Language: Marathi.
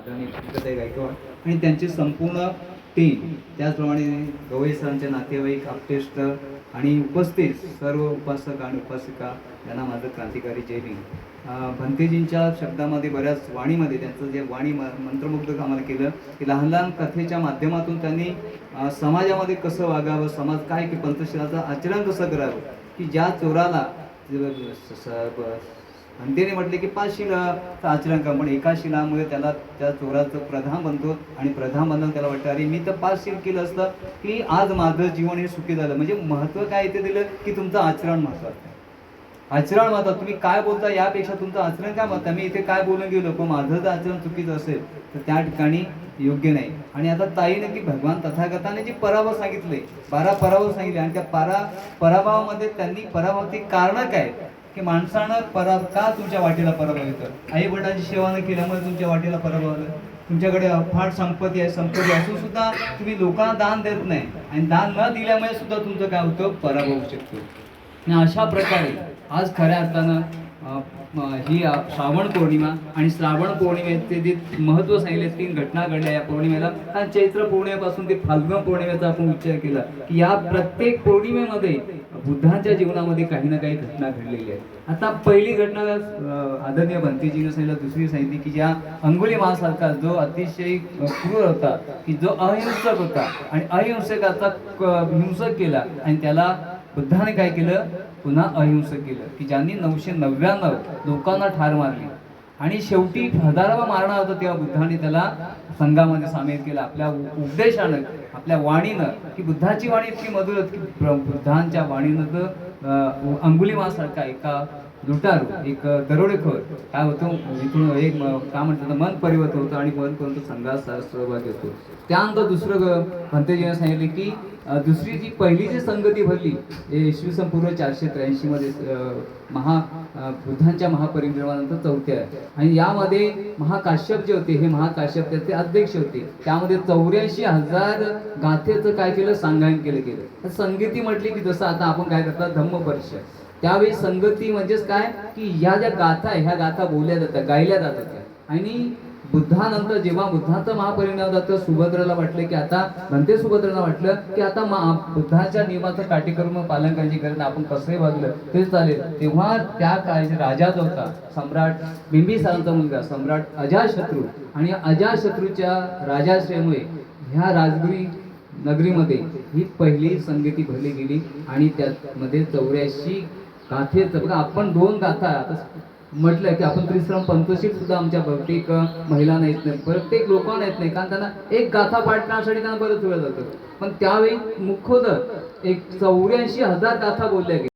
आदरणीय पंकजाताई गायकवाड आणि त्यांची संपूर्ण टीम, त्याचप्रमाणे गवई सरांचे नातेवाईक, आप्तेष्ट आणि उपस्थित सर्व उपासक आणि उपासिका यांना माझं क्रांतिकारी जय भीम. भंतेजींच्या शब्दामध्ये, बऱ्याच वाणीमध्ये त्यांचं जे वाणी मंत्रमुग्ध आम्हाला केलं की लहान लहान कथेच्या माध्यमातून त्यांनी समाजामध्ये कसं वागावं, समाज काय की पंथशिलाचं आचरण कसं करावं, की ज्या चोराला भंतेने म्हटले की 5 शिलाचं आचरण करा, पण एका शिलामुळे त्याला त्या चोराचं प्रधान बनतो आणि प्रधान बनताना त्याला वाटतं अरे मी तर 5 शील केलं असतं की आज माझं जीवन हे सुखी झालं. म्हणजे महत्त्व काय इथे दिलं की तुमचं आचरण महत्त्वाचं आहे. आचरण महत्त्वाचं, तुम्ही काय बोलता यापेक्षा तुमचं आचरण काय महत्त्वाचं. मी इथे काय बोलून गेलो पण माझं जर आचरण चुकीचं असेल तर त्या ठिकाणी योग्य नाही. आणि आता ताईने की भगवान तथागताने जी पराभव सांगितले, 12 पराभव सांगितले आणि त्या पराभवामध्ये त्यांनी पराभवाची कारणं काय की माणसानं का तुमच्या वाटेला पराभव येतं. आई वडिलांची सेवा न केल्यामुळे तुमच्या वाटेला पराभव आलं. तुमच्याकडे अफाट संपत्ती आहे, संपत्ती असून सुद्धा तुम्ही लोकांना दान देत नाही आणि दान न दिल्यामुळे सुद्धा तुमचं काय होतं, पराभव होऊ शकतो. आणि अशा प्रकारे आज खऱ्या अर्थानं ही श्रावण पौर्णिमा आणि श्रावण पौर्णिमेचे जे महत्त्व सांगितले, 3 घटना घडल्या या पौर्णिमेला. आणि चैत्र पौर्णिमेपासून ते फाल्गुन पौर्णिमेचा आपण उच्चार केला की या प्रत्येक पौर्णिमेमध्ये बुद्धांच्या जीवनामध्ये काही ना काही घटना घडलेली आहे. आता पहिली घटना आदरणीय भंतेजीने सांगितलं, दुसरी सांगितली की ज्या अंगुलीमालासारखा जो अतिशय क्रूर होता, की जो अहिंसक होता आणि अहिंसकाचा हिंसक केला आणि त्याला बुद्धाने काय केलं, पुन्हा अहिंसक केलं, की ज्यांनी 999 लोकांना ठार मारली आणि शेवटी 1000वा मारणा होता तेव्हा बुद्धाने त्याला संघामध्ये सामील केलं आपल्या उपदेशानं, आपल्या वाणीनं. की बुद्धाची वाणी इतकी मधुर होती की बुद्धांच्या वाणीनं तर अंगुलीमालासारखा एका लुटारू, एक दरोडेखोर काय होतो, इथून एक काय म्हणतात मन परिवर्तन होतं आणि मन करून संघात सहभागी होतो. त्यानंतर दुसरं भंतेजीने सांगितले की दुसरी जी पहिली जी संगती भरली इसवी सन पूर्व 483 मध्ये बुद्धांच्या महापरिनिर्वाणानंतर 4थ्या आहे. आणि यामध्ये महाकाश्यप जे होते, हे महाकाश्यप त्याचे अध्यक्ष होते. त्यामध्ये 84,000 गाथेचं काय केलं, सांगायन केलं गेलं. संगती म्हटली की जसं आता आपण काय करतात धम्मपरिषद, त्यावेळी संगती म्हणजेच काय की ह्या ज्या गाथा आहे ह्या गाथा बोलल्या जातात, गायल्या जातात. आणि बुद्धानंतर जेव्हा बुद्धाचं महापरिनिर्वाण जातं, सुभद्राला वाटलं की आता म्हणते, सुभद्राला वाटलं की आता बुद्धाच्या नियमाचं काटेकोर पालन करायची गरज, आपण कसंही वागलं तेच चालेल. तेव्हा त्या काळाचे राजा जो होता सम्राट बिंबिसारांचा मुलगा सम्राट अजातशत्रू, आणि अजातशत्रूच्या राजाश्रयामुळे ह्या राजगुरी नगरीमध्ये ही पहिली संगती भरली गेली. आणि त्यामध्ये 84 गाथेचं बघा, आपण 2 गाथा आता म्हटलं की आपण त्रिश्रम पंथशील सुद्धा आमच्या बहुतेक महिलांना येत नाही, प्रत्येक लोकांना येत नाही, कारण त्यांना एक गाथा पाठ करण्यासाठी त्यांना बरंच वेळ जातो. पण त्यावेळी मुख्यतः 84,000 गाथा बोलल्या गेल्या.